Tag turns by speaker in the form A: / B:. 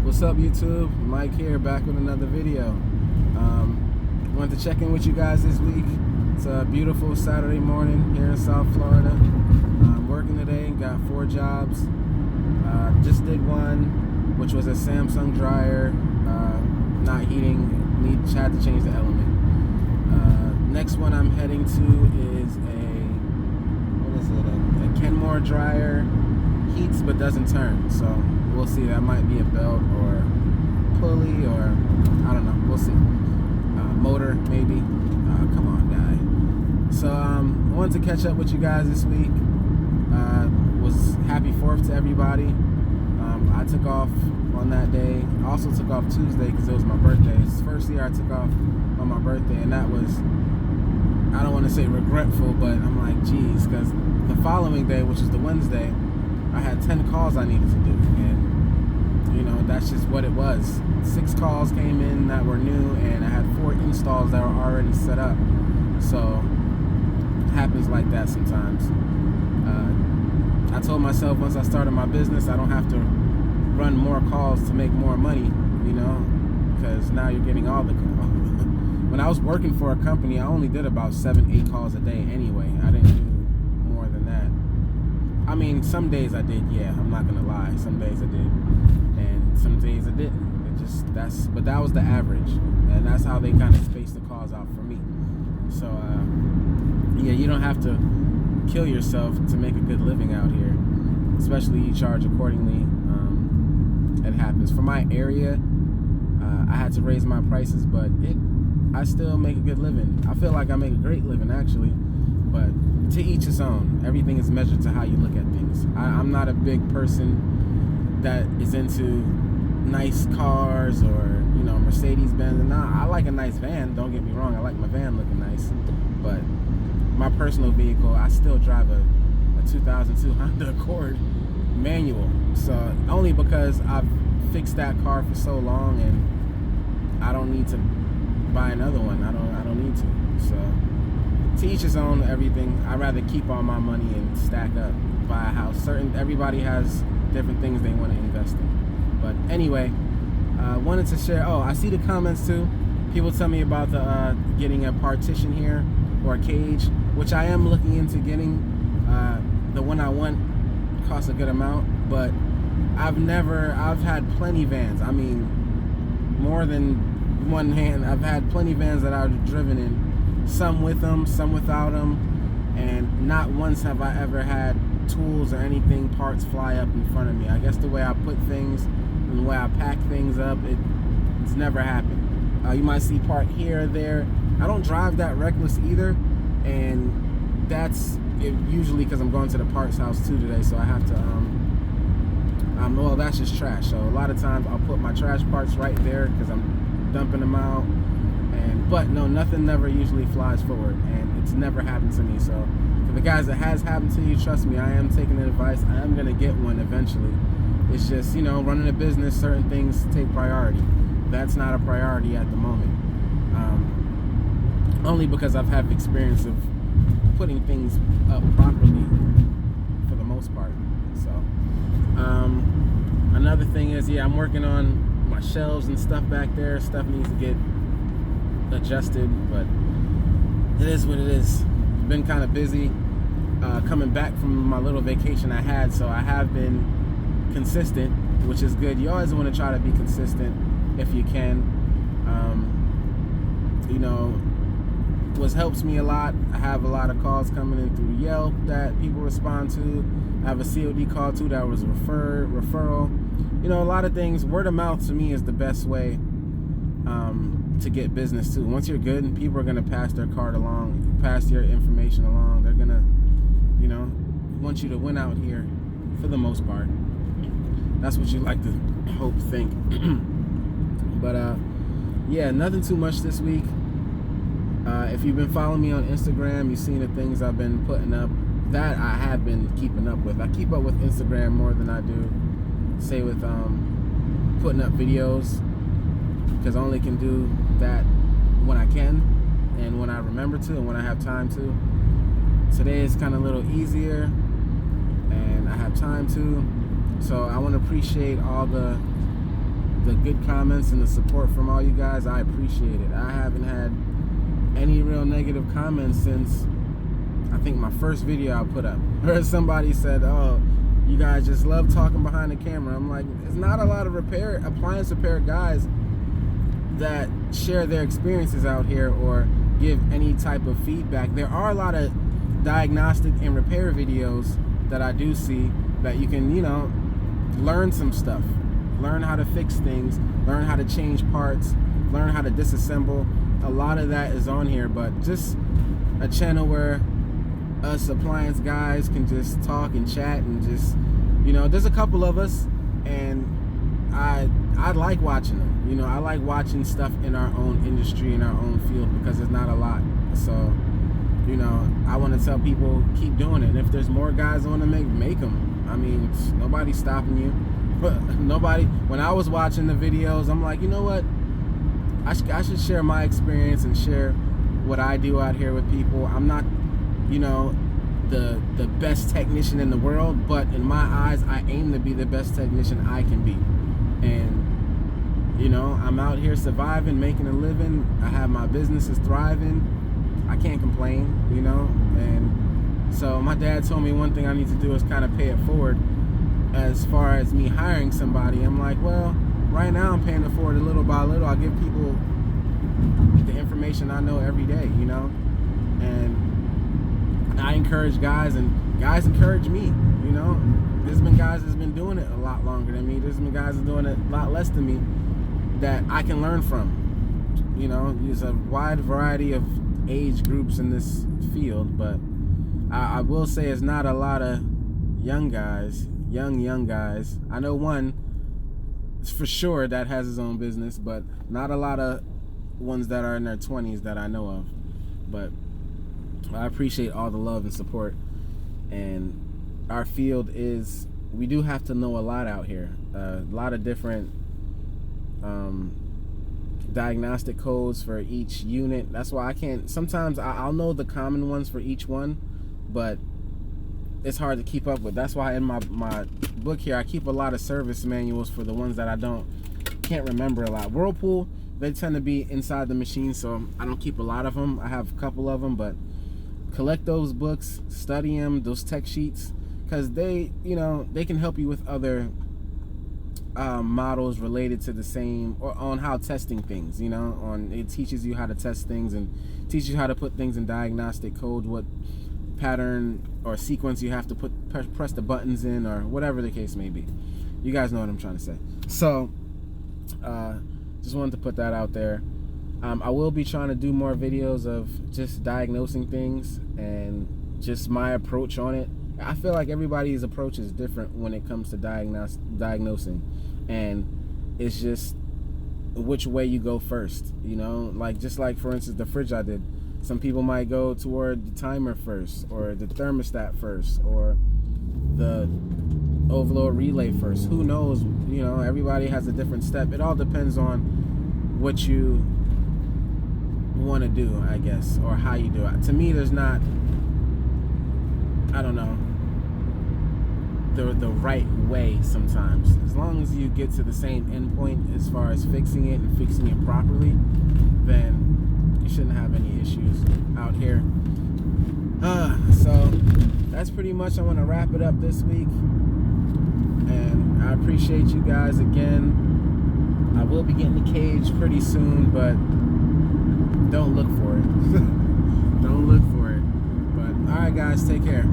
A: What's up, YouTube? Mike here, back with another video. Wanted to check in with you guys this week. It's a beautiful Saturday morning here in South Florida. I'm working today, got 4 jobs. Just did one, which was a Samsung dryer, not heating, had to change the element. Next one I'm heading to is a Kenmore dryer, heats but doesn't turn, so we'll see. That might be a belt or pulley, or I don't know, we'll see. Motor maybe. Come on, guy. So I wanted to catch up with you guys this week. Was happy 4th to everybody. I took off on that day. I also took off Tuesday because it was my birthday. It's the first year I took off on my birthday, and that was, I don't want to say regretful, but I'm like, geez, because the following day, which is the Wednesday, I had 10 calls I needed to do, and you know, that's just what it was. 6 calls came in that were new, and I had 4 installs that were already set up. So it happens like that sometimes. I told myself once I started my business, I don't have to run more calls to make more money, you know, because now you're getting all the calls. When I was working for a company, I only did about 7-8 calls a day anyway. I didn't do more than that. I mean, some days I did, yeah, I'm not gonna lie. Some days I did, and some days I didn't. But that was the average, and that's how they kind of spaced the calls out for me. So yeah, you don't have to kill yourself to make a good living out here, especially you charge accordingly. It happens. For my area, I had to raise my prices, but I still make a good living. I feel like I make a great living, actually, but to each his own. Everything is measured to how you look at things. I'm not a big person that is into nice cars or, you know, Mercedes-Benz. And I like a nice van, don't get me wrong. I like my van looking nice, but my personal vehicle, I still drive a 2002 Honda Accord manual. So only because I've fixed that car for so long, and I don't need to buy another one. I don't need to. So to each his own. Everything. I'd rather keep all my money and stack up, buy a house. Everybody has different things they want to invest in. But anyway, wanted to share. Oh, I see the comments too. People tell me about the getting a partition here or a cage, which I am looking into getting. The one I want costs a good amount, but I've had plenty vans. I mean, more than one hand. I've had plenty vans that I've driven in, some with them, some without them, and not once have I ever had tools or anything, parts fly up in front of me. I guess the way I put things and the way I pack things up, it's never happened. You might see part here or there. I don't drive that reckless either, and that's usually because I'm going to the parts house too today, so I have to well, that's just trash. So a lot of times I'll put my trash parts right there because I'm dumping them out, but no, nothing never usually flies forward, and it's never happened to me. So for the guys that has happened to you, trust me, I am taking the advice. I am gonna get one eventually. It's just, you know, running a business, certain things take priority. That's not a priority at the moment, only because I've had experience of putting things up properly for the most part. So another thing is, yeah, I'm working on my shelves and stuff back there. Stuff needs to get adjusted, but it is what it is. Been kind of busy coming back from my little vacation I had, so I have been consistent, which is good. You always want to try to be consistent if you can. You know, what helps me a lot, I have a lot of calls coming in through Yelp that people respond to. I have a COD call too that was referral. You know, a lot of things. Word of mouth to me is the best way to get business too. Once you're good, and people are gonna pass their card along, pass your information along. They're gonna, you know, want you to win out here for the most part. That's what you like to hope, think. But yeah, nothing too much this week. If you've been following me on Instagram, you've seen the things I've been putting up. That I have been keeping up with. I keep up with Instagram more than I do, say, with putting up videos, because I only can do that when I can and when I remember to and when I have time to. Today is kind of a little easier and I have time to. So I want to appreciate all the the good comments and the support from all you guys. I appreciate it. I haven't had any real negative comments since I think my first video I put up. Or somebody said, "Oh, you guys just love talking behind the camera." I'm like, it's not a lot of appliance repair guys that share their experiences out here or give any type of feedback. There are a lot of diagnostic and repair videos that I do see that you can, learn some stuff, learn how to fix things, learn how to change parts, learn how to disassemble. A lot of that is on here, but just a channel where us appliance guys can just talk and chat and just, there's a couple of us, and I like watching them. I like watching stuff in our own industry, in our own field, because there's not a lot. So, I want to tell people, keep doing it. And if there's more guys want to make them. I mean, nobody's stopping you. Nobody. When I was watching the videos, I'm like, you know what? I should share my experience and share what I do out here with people. I'm not, the best technician in the world, but in my eyes, I aim to be the best technician I can be. And I'm out here surviving, making a living. I have my businesses thriving. I can't complain, and so my dad told me one thing I need to do is kind of pay it forward. As far as me hiring somebody, I'm like, well, right now I'm paying it forward a little by little. I give people the information I know every day, and I encourage guys, and guys encourage me. There's been guys that's been doing it a lot longer than me. There's been guys that's doing it a lot less than me that I can learn from. There's a wide variety of age groups in this field, but I will say it's not a lot of young guys, young guys. I know one for sure that has his own business, but not a lot of ones that are in their 20s that I know of. But I appreciate all the love and support. And our field is, we do have to know a lot out here. A lot of different diagnostic codes for each unit. That's why I can't, sometimes I'll know the common ones for each one, but it's hard to keep up with. That's why in my book here, I keep a lot of service manuals for the ones that I can't remember a lot. Whirlpool, they tend to be inside the machine, so I don't keep a lot of them. I have a couple of them, but collect those books, study them, those tech sheets, because they can help you with other models related to the same, or on how testing things, it teaches you how to test things and teaches you how to put things in diagnostic code, what pattern or sequence you have to press the buttons in, or whatever the case may be. You guys know what I'm trying to say. So just wanted to put that out there. I will be trying to do more videos of just diagnosing things and just my approach on it. I feel like everybody's approach is different when it comes to diagnosing, and it's just which way you go first, just like for instance the fridge I did. Some people might go toward the timer first, or the thermostat first, or the overload relay first. Who knows? Everybody has a different step. It all depends on what you want to do, I guess, or how you do it. To me, there's not, I don't know, the right way sometimes. As long as you get to the same endpoint as far as fixing it and fixing it properly, then you shouldn't have any issues out here. So that's pretty much, I want to wrap it up this week, and I appreciate you guys again. I will be getting the cage pretty soon, but don't look for it. Don't look for it. But all right, guys, take care.